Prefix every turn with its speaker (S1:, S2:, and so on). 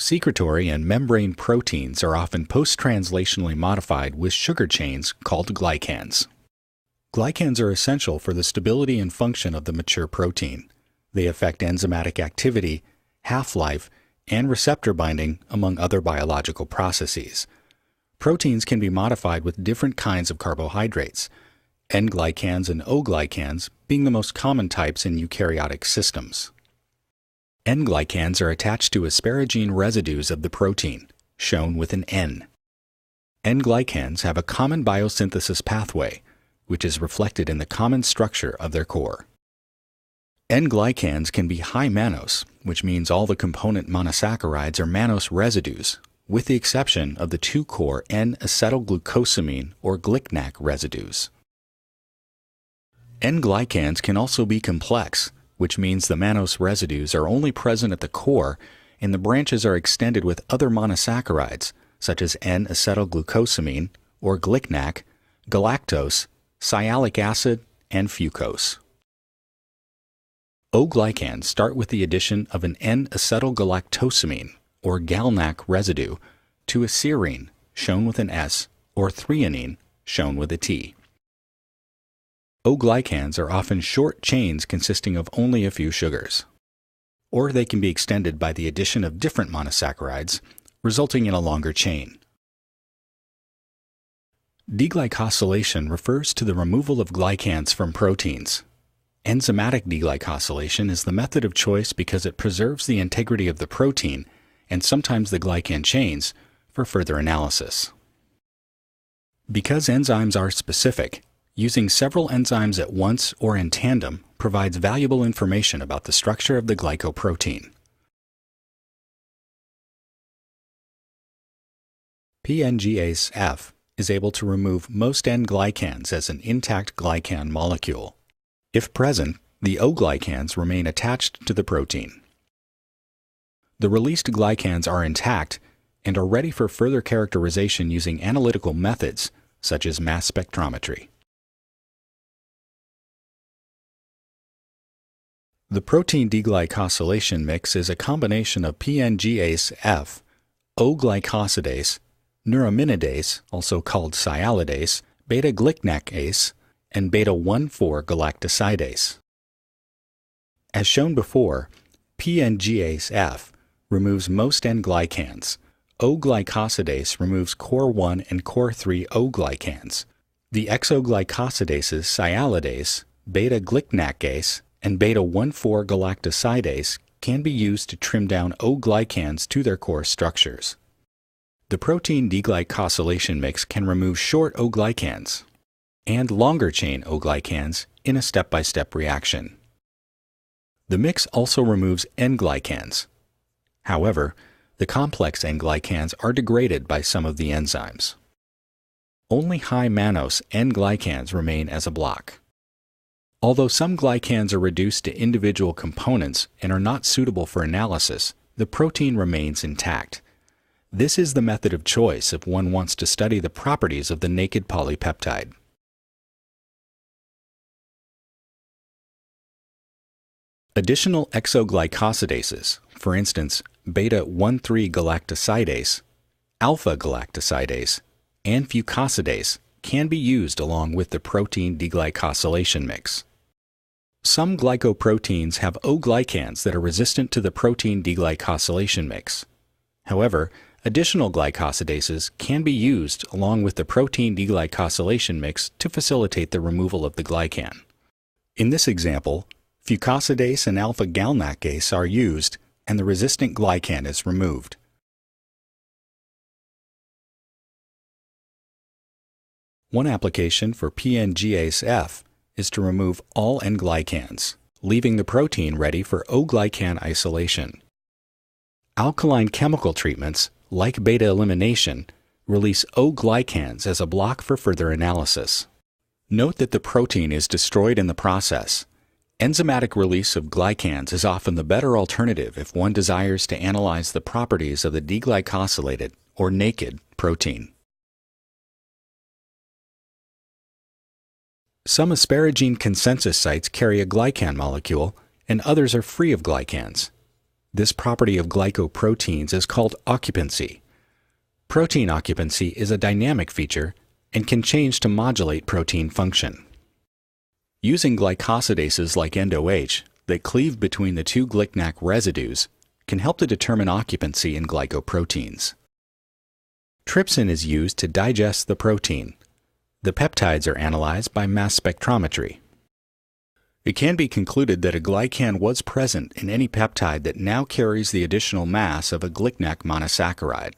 S1: Secretory and membrane proteins are often post-translationally modified with sugar chains called glycans. Glycans are essential for the stability and function of the mature protein. They affect enzymatic activity, half-life, and receptor binding, among other biological processes. Proteins can be modified with different kinds of carbohydrates, N-glycans and O-glycans being the most common types in eukaryotic systems. N-glycans are attached to asparagine residues of the protein, shown with an N. N-glycans have a common biosynthesis pathway, which is reflected in the common structure of their core. N-glycans can be high mannose, which means all the component monosaccharides are mannose residues, with the exception of the two core N-acetylglucosamine or GLICNAC residues. N-glycans can also be complex, which means the mannose residues are only present at the core and the branches are extended with other monosaccharides, such as N-acetylglucosamine or GLICNAC, galactose, sialic acid, and fucose. O-glycans start with the addition of an N-acetylgalactosamine or GalNAc residue to a serine, shown with an S, or threonine, shown with a T. O-glycans are often short chains consisting of only a few sugars. Or they can be extended by the addition of different monosaccharides, resulting in a longer chain. Deglycosylation refers to the removal of glycans from proteins. Enzymatic deglycosylation is the method of choice because it preserves the integrity of the protein and sometimes the glycan chains for further analysis. Because enzymes are specific, using several enzymes at once or in tandem provides valuable information about the structure of the glycoprotein. PNGase F is able to remove most N-glycans as an intact glycan molecule. If present, the O-glycans remain attached to the protein. The released glycans are intact and are ready for further characterization using analytical methods such as mass spectrometry. The protein deglycosylation mix is a combination of PNGase F, O-glycosidase, neuraminidase, also called sialidase, beta-glycnacase, and beta-1,4-galactosidase. As shown before, PNGase F removes most N-glycans. O-glycosidase removes core 1 and core 3 O-glycans. The exoglycosidases sialidase, beta-glycnacase, and beta-1,4-galactosidase can be used to trim down O-glycans to their core structures. The protein deglycosylation mix can remove short O-glycans and longer-chain O-glycans in a step-by-step reaction. The mix also removes N-glycans. However, the complex N-glycans are degraded by some of the enzymes. Only high mannose N-glycans remain as a block. Although some glycans are reduced to individual components and are not suitable for analysis, the protein remains intact. This is the method of choice if one wants to study the properties of the naked polypeptide. Additional exoglycosidases, for instance, beta-1,3-galactosidase, alpha-galactosidase, and fucosidase, can be used along with the protein deglycosylation mix. Some glycoproteins have O-glycans that are resistant to the protein deglycosylation mix. However, additional glycosidases can be used along with the protein deglycosylation mix to facilitate the removal of the glycan. In this example, fucosidase and alpha-galnacase are used, and the resistant glycan is removed. One application for PNGase F is to remove all N-glycans, leaving the protein ready for O-glycan isolation. Alkaline chemical treatments, like beta elimination, release O-glycans as a block for further analysis. Note that the protein is destroyed in the process. Enzymatic release of glycans is often the better alternative if one desires to analyze the properties of the deglycosylated or naked protein. Some asparagine consensus sites carry a glycan molecule, and others are free of glycans. This property of glycoproteins is called occupancy. Protein occupancy is a dynamic feature and can change to modulate protein function. Using glycosidases like EndoH that cleave between the two GlcNAc residues can help to determine occupancy in glycoproteins. Trypsin is used to digest the protein. The peptides are analyzed by mass spectrometry. It can be concluded that a glycan was present in any peptide that now carries the additional mass of a GlcNAc monosaccharide.